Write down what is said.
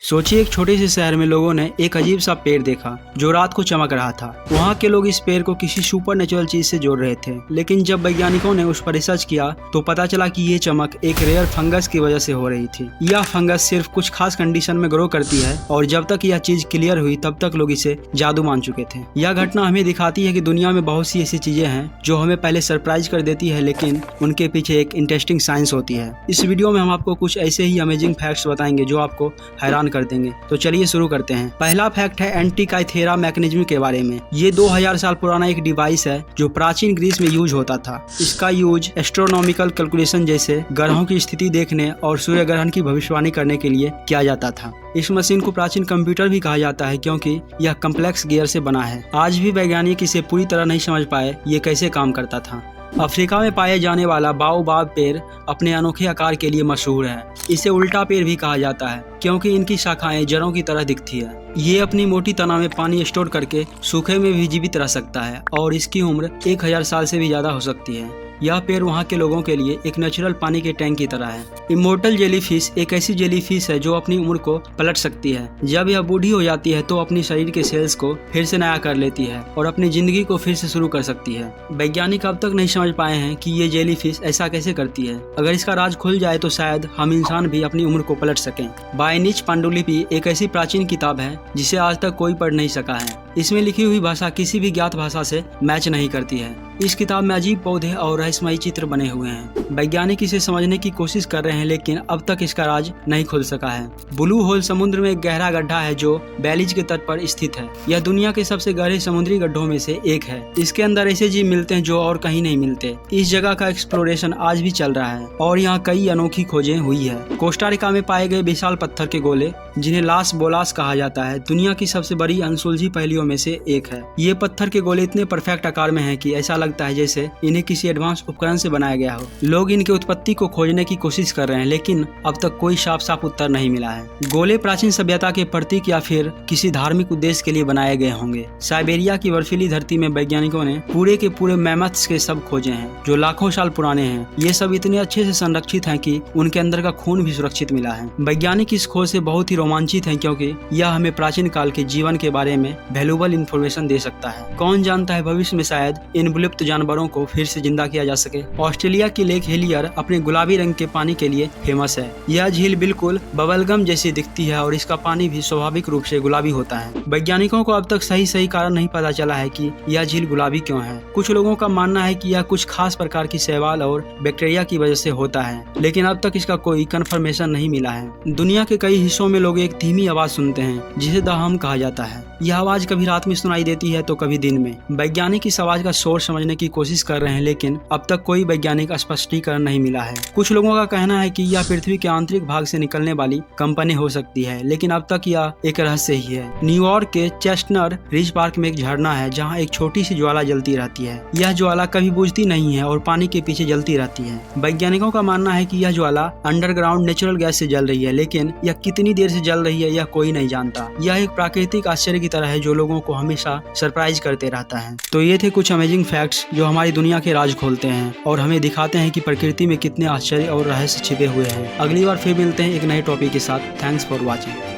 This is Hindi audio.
सोचिए एक छोटे से शहर में लोगों ने एक अजीब सा पेड़ देखा जो रात को चमक रहा था। वहाँ के लोग इस पेड़ को किसी सुपर नेचुरल चीज से जोड़ रहे थे, लेकिन जब वैज्ञानिकों ने उस पर रिसर्च किया तो पता चला कि ये चमक एक रेयर फंगस की वजह से हो रही थी। यह फंगस सिर्फ कुछ खास कंडीशन में ग्रो करती है और जब तक यह चीज क्लियर हुई तब तक लोग इसे जादू मान चुके थे। यह घटना हमें दिखाती है कि दुनिया में बहुत सी ऐसी चीजें हैं जो हमें पहले सरप्राइज कर देती है, लेकिन उनके पीछे एक इंटरेस्टिंग साइंस होती है। इस वीडियो में हम आपको कुछ ऐसे ही अमेजिंग फैक्ट्स बताएंगे जो आपको हैरान कर देंगे। तो चलिए शुरू करते हैं। पहला फैक्ट है एंटीकाइथेरा मैकेनिज्म के बारे में। ये 2000 साल पुराना एक डिवाइस है जो प्राचीन ग्रीस में यूज होता था। इसका यूज एस्ट्रोनॉमिकल कैलकुलेशन जैसे ग्रहों की स्थिति देखने और सूर्य ग्रहण की भविष्यवाणी करने के लिए किया जाता था। इस मशीन को प्राचीन कंप्यूटर भी कहा जाता है क्योंकि यह कम्प्लेक्स गियर से बना है। आज भी वैज्ञानिक इसे पूरी तरह नहीं समझ पाए ये कैसे काम करता था। अफ्रीका में पाए जाने वाला बाओबाब पेड़ अपने अनोखे आकार के लिए मशहूर है। इसे उल्टा पेड़ भी कहा जाता है क्योंकि इनकी शाखाएं जड़ों की तरह दिखती है। ये अपनी मोटी तना में पानी स्टोर करके सूखे में भी जीवित रह सकता है और इसकी उम्र 1000 साल से भी ज्यादा हो सकती है। यह पेड़ वहाँ के लोगों के लिए एक नेचुरल पानी के टैंक की तरह है। इमोर्टल जेलीफिश एक ऐसी जेलीफिश है जो अपनी उम्र को पलट सकती है। जब यह बूढ़ी हो जाती है तो अपनी शरीर के सेल्स को फिर से नया कर लेती है और अपनी जिंदगी को फिर से शुरू कर सकती है। वैज्ञानिक अब तक नहीं समझ पाए हैं कि ये जेलीफिश ऐसा कैसे करती है। अगर इसका राज खुल जाए तो शायद हम इंसान भी अपनी उम्र को पलट सकें। बायनिच पांडुलिपि एक ऐसी प्राचीन किताब है जिसे आज तक कोई पढ़ नहीं सका है। इसमें लिखी हुई भाषा किसी भी ज्ञात भाषा से मैच नहीं करती है। इस किताब में अजीब पौधे और रहस्यमयी चित्र बने हुए हैं। वैज्ञानिक इसे समझने की कोशिश कर रहे हैं लेकिन अब तक इसका राज नहीं खुल सका है। ब्लू होल समुद्र में एक गहरा गड्ढा है जो बेलीज के तट पर स्थित है। यह दुनिया के सबसे गहरे समुद्री गड्ढों में से एक है। इसके अंदर ऐसे जीव मिलते हैं जो और कहीं नहीं मिलते। इस जगह का एक्सप्लोरेशन आज भी चल रहा है और यहाँ कई अनोखी खोजें हुई है। कोस्टा रिका में पाए गए विशाल पत्थर के गोले जिन्हें लास बोलास कहा जाता है दुनिया की सबसे बड़ी अनसुलझी पहेलियों में से एक है। ये पत्थर के गोले इतने परफेक्ट आकार में हैं कि ऐसा लगता है जैसे इन्हें किसी एडवांस उपकरण से बनाया गया हो। लोग इनके उत्पत्ति को खोजने की कोशिश कर रहे हैं लेकिन अब तक कोई साफ उत्तर नहीं मिला है। गोले प्राचीन सभ्यता के प्रतीक या फिर किसी धार्मिक उद्देश्य के लिए बनाए गए होंगे। साइबेरिया की बर्फीली धरती में वैज्ञानिकों ने पूरे के पूरे मैमथ्स के सब खोजे हैं जो लाखों साल पुराने हैं। ये सब इतने अच्छे से संरक्षित हैं कि उनके अंदर का खून भी सुरक्षित मिला है। वैज्ञानिक इस खोज से बहुत ही रोमांचित हैं क्योंकि यह हमें प्राचीन काल के जीवन के बारे में वैल्यूएबल इंफॉर्मेशन दे सकता है। कौन जानता है भविष्य में शायद इन विलुप्त जानवरों को फिर से जिंदा किया जा सके। ऑस्ट्रेलिया की लेक हेलियर अपने गुलाबी रंग के पानी के लिए फेमस है। यह झील बिल्कुल बबलगम जैसी दिखती है और इसका पानी भी स्वाभाविक रूप से गुलाबी होता है। वैज्ञानिकों को अब तक सही कारण नहीं पता चला है कि यह झील गुलाबी क्यों है। कुछ लोगों का मानना है कि यह कुछ खास प्रकार की शैवाल और बैक्टीरिया की वजह से होता है, लेकिन अब तक इसका कोई कंफर्मेशन नहीं मिला है। दुनिया के कई हिस्सों में लोग एक धीमी आवाज सुनते हैं जिसे द हम कहा जाता है। यह आवाज कभी रात में सुनाई देती है तो कभी दिन में। वैज्ञानिक इस आवाज का सोर्स समझने की कोशिश कर रहे हैं लेकिन अब तक कोई वैज्ञानिक स्पष्टीकरण नहीं मिला है। कुछ लोगों का कहना है कि यह पृथ्वी के आंतरिक भाग से निकलने वाली कंपनी हो सकती है, लेकिन अब तक यह एक रहस्य ही है। न्यूयॉर्क के चेस्टनर रिज पार्क में एक झरना है जहां एक छोटी सी ज्वाला जलती रहती है। यह ज्वाला कभी बुझती नहीं है और पानी के पीछे जलती रहती है। वैज्ञानिकों का मानना है कि यह ज्वाला अंडरग्राउंड नेचुरल गैस से जल रही है, लेकिन यह कितनी देर से जल रही है यह कोई नहीं जानता। यह एक प्राकृतिक आश्चर्य की तरह है जो लोगों को हमेशा सरप्राइज करते रहता है। तो ये थे कुछ अमेजिंग फैक्ट्स जो हमारी दुनिया के राज खोलते हैं और हमें दिखाते हैं कि प्रकृति में कितने आश्चर्य और रहस्य छिपे हुए हैं। अगली बार फिर मिलते हैं एक नए टॉपिक के साथ। Thanks for watching.